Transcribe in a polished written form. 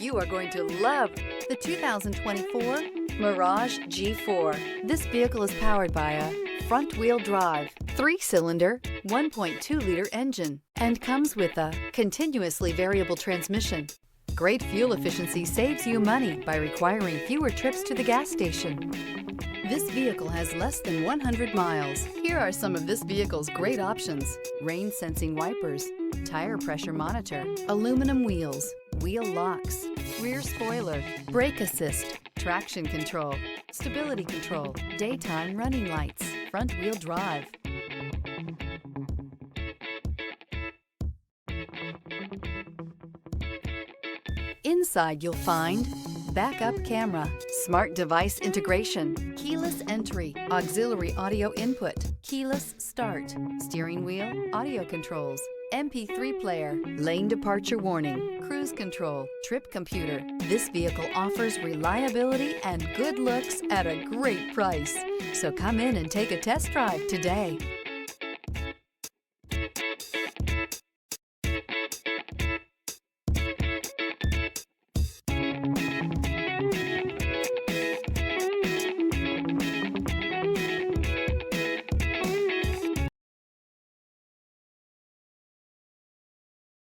You are going to love the 2024 Mirage G4. This vehicle is powered by a front-wheel drive, 3-cylinder, 1.2-liter engine, and comes with a continuously variable transmission. Great fuel efficiency saves you money by requiring fewer trips to the gas station. This vehicle has less than 100 miles. Here are some of this vehicle's great options: rain-sensing wipers, tire pressure monitor, aluminum wheels, wheel locks, rear spoiler, brake assist, traction control, stability control, daytime running lights, front-wheel drive. Inside you'll find backup camera, smart device integration, keyless entry, auxiliary audio input, keyless start, steering wheel audio controls, MP3 player, lane departure warning, cruise control, trip computer. This vehicle offers reliability and good looks at a great price. So come in and take a test drive today.